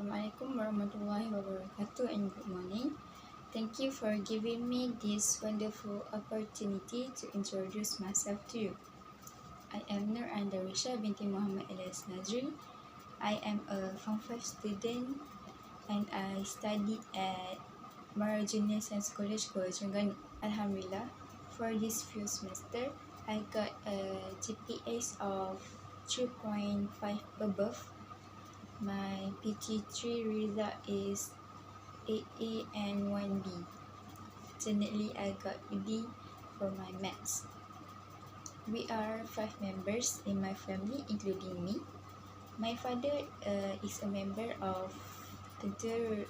Assalamualaikum warahmatullahi wabarakatuh and good morning. Thank you for giving me this wonderful opportunity to introduce myself to you. I am Nur Darwisyah binti Muhammad alias Nazri. I am a Form 5 student and I studied at Junior Science College, TERENGGANU. Alhamdulillah, for this few semester, I got a GPA of 3.5 above. My PT3 result is 8A and 1B. Fortunately, I got B for my maths. We are 5 members in my family, including me. My father is a member of Tentera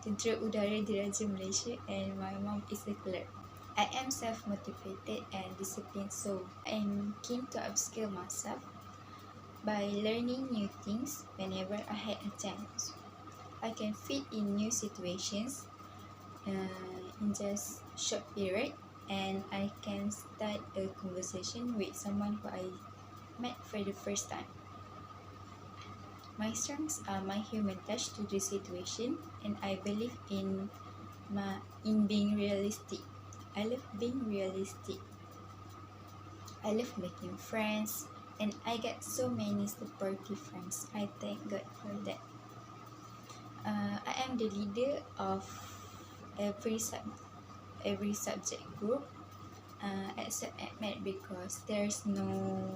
Udara Diraja Malaysia, and my mom is a clerk. I am self-motivated and disciplined, so I am keen to upskill myself by learning new things whenever I had a chance. I can fit in new situations in just short period, and I can start a conversation with someone who I met for the first time. My strengths are my human touch to the situation, and I believe in being realistic. I love being realistic. I love making friends, and I get so many supportive friends. I thank God for that. I am the leader of every subject group except AdMath, because there's no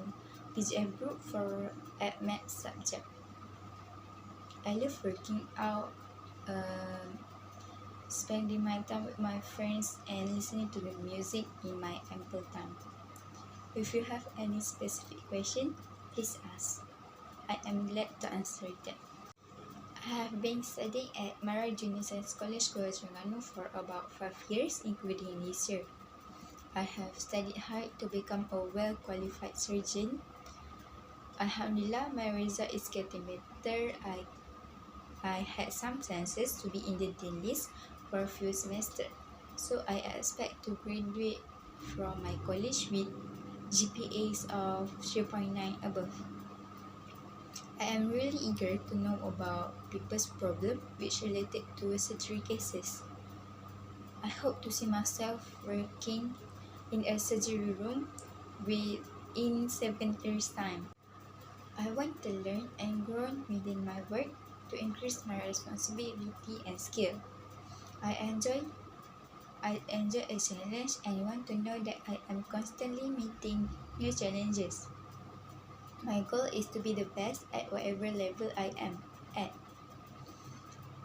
PGF group for AdMath subject. I love working out, spending my time with my friends, and listening to the music in my ample time. If you have any specific question, please ask. I am glad to answer them. I have been studying at Junior Science College, TERENGGANU for about 5 years, including this year. I have studied hard to become a well-qualified surgeon. Alhamdulillah, my result is getting better. I had some chances to be in the dean list for a few semesters, so I expect to graduate from my college with GPAs of 3.9 above. I am really eager to know about people's problem which related to surgery cases. I hope to see myself working in a surgery room in 7 years' time. I want to learn and grow within my work to increase my responsibility and skill. I enjoy a challenge and want to know that I am constantly meeting new challenges. My goal is to be the best at whatever level I am at.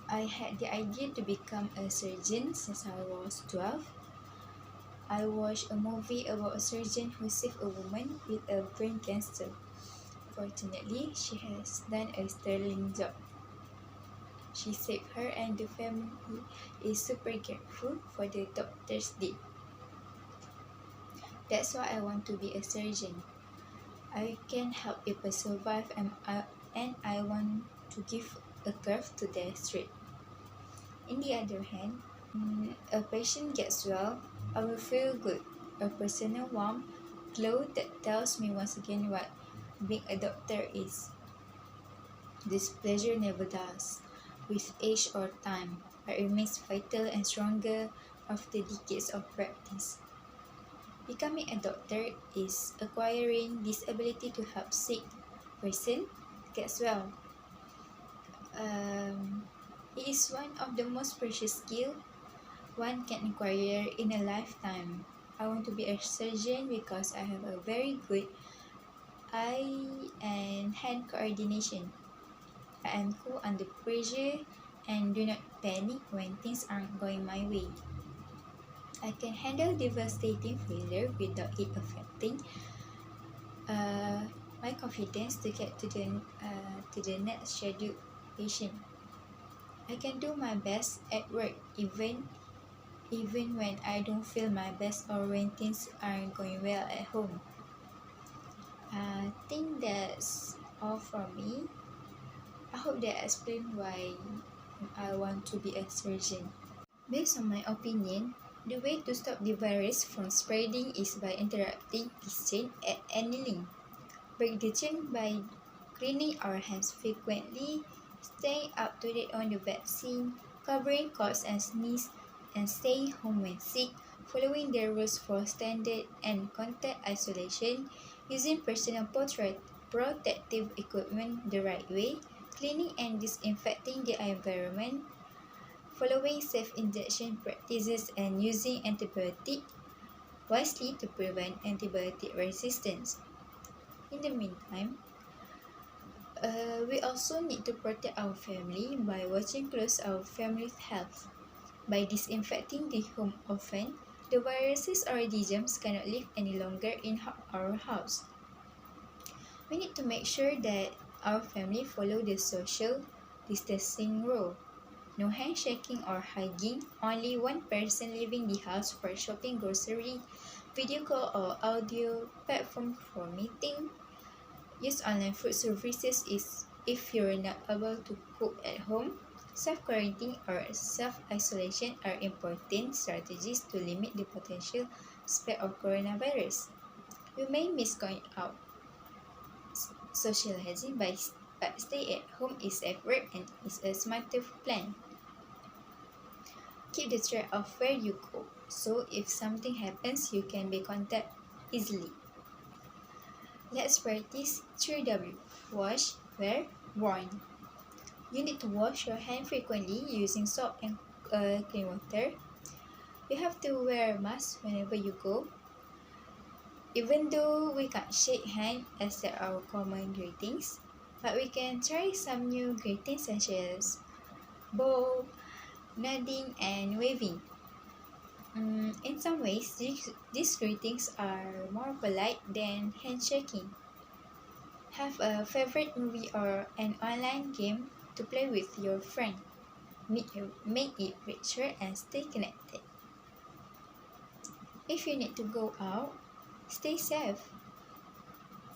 I had the idea to become a surgeon since I was 12. I watched a movie about a surgeon who saved a woman with a brain cancer. Fortunately, she has done a sterling job. She saved her, and the family is super grateful for the doctor's deed. That's why I want to be a surgeon. I can help people survive, and I want to give a curve to their street. In the other hand, a patient gets well, I will feel good. A personal warm glow that tells me once again what being a doctor is. This pleasure never dies with age or time, but remains vital and stronger after decades of practice. Becoming a doctor is acquiring this ability to help sick person get well. It is one of the most precious skills one can acquire in a lifetime. I want to be a surgeon because I have a very good eye and hand coordination. I am cool under pressure and do not panic when things aren't going my way. I can handle devastating failure without it affecting my confidence to get to the next scheduled patient. I can do my best at work even when I don't feel my best or when things aren't going well at home. I think that's all from me. I hope that explains why I want to be a surgeon. Based on my opinion, the way to stop the virus from spreading is by interrupting this chain at any link. Break the chain by cleaning our hands frequently, staying up to date on the vaccine, covering coughs and sneeze, and staying home when sick, following the rules for standard and contact isolation, using personal protective equipment the right way, cleaning and disinfecting the environment, following safe injection practices and using antibiotic wisely to prevent antibiotic resistance. In the meantime, we also need to protect our family by watching close our family's health. By disinfecting the home often, the viruses or the germs cannot live any longer in our house. We need to make sure that our family follow the social distancing rule. No handshaking or hugging, only one person leaving the house for shopping, grocery, video call or audio platform for meeting. Use online food services if you're not able to cook at home. Self-quarantine or self-isolation are important strategies to limit the potential spread of coronavirus. You may miss going out socializing, but stay at home is safer and is a smarter plan. Keep the track of where you go, so if something happens, you can be contacted easily. Let's practice 3W. Wash, wear, warn. You need to wash your hands frequently using soap and clean water. You have to wear a mask whenever you go. Even though we can't shake hands as there are common greetings, but we can try some new greetings such as bow, nodding, and waving. In some ways, these greetings are more polite than handshaking. Have a favorite movie or an online game to play with your friend. Make it richer and stay connected. If you need to go out, stay safe.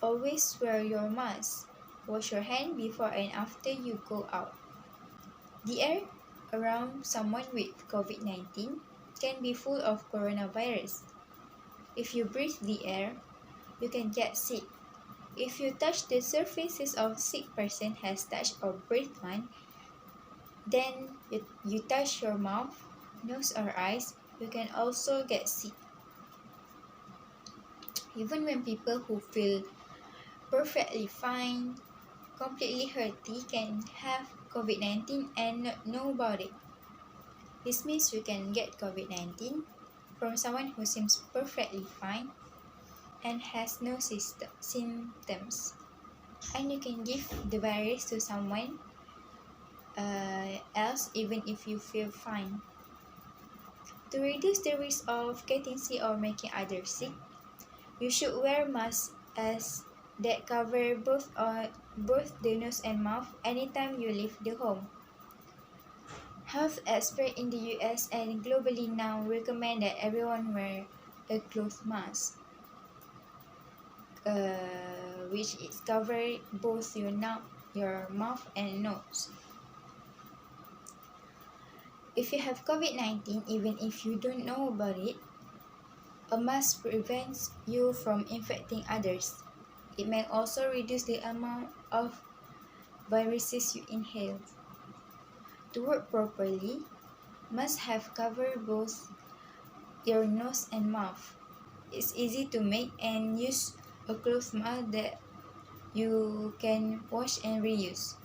Always wear your mask. Wash your hands before and after you go out. The air around someone with COVID-19 can be full of coronavirus. If you breathe the air, you can get sick. If you touch the surfaces of sick person has touched or breathed on, then you touch your mouth, nose or eyes, you can also get sick. Even when people who feel perfectly fine, completely healthy can have COVID-19 and not know about it. This means you can get COVID-19 from someone who seems perfectly fine and has no symptoms. And you can give the virus to someone else even if you feel fine. To reduce the risk of getting sick or making others sick, you should wear masks that cover both the nose and mouth anytime you leave the home. Health experts in the US and globally now recommend that everyone wear a cloth mask, which is cover both your mouth and nose. If you have COVID-19, even if you don't know about it, a mask prevents you from infecting others. It may also reduce the amount of viruses you inhale. To work properly, masks have covered both your nose and mouth. It's easy to make and use a cloth mask that you can wash and reuse.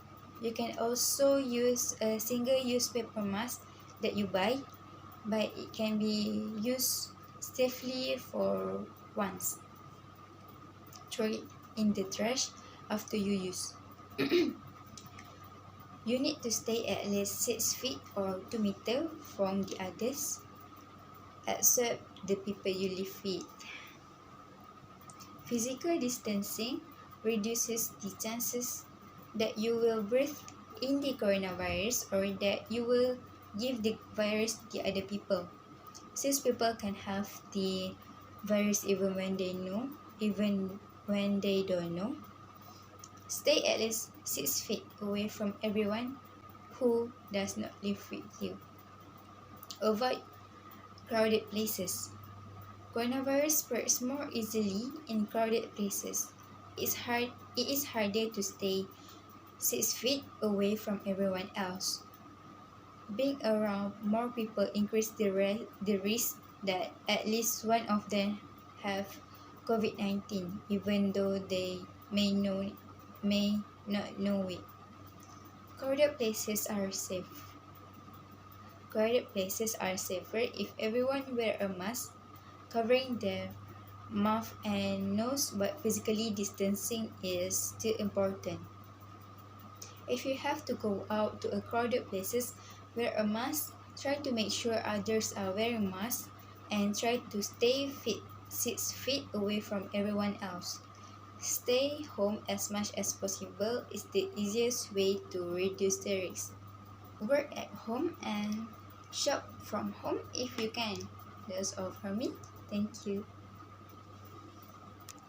You can also use a single-use paper mask that you buy, but it can be used safely for once. Throw it in the trash after you use. You need to stay at least 6 feet or 2 meters from the others, except the people you live with. Physical distancing reduces the chances that you will breathe in the coronavirus or that you will give the virus to the other people. Since people can have the virus even when they don't know, stay at least 6 feet away from everyone who does not live with you. Avoid crowded places. Coronavirus spreads more easily in crowded places. It is harder to stay 6 feet away from everyone else. Being around more people increase the risk that at least one of them have COVID-19, even though they may not know it. Crowded places are safe. Crowded places are safer if everyone wear a mask, covering their mouth and nose, but physically distancing is still important. If you have to go out to a crowded places, wear a mask, try to make sure others are wearing masks, and try to stay 6 feet away from everyone else. Stay home as much as possible is the easiest way to reduce the risk. Work at home and shop from home if you can. That's all from me. Thank you.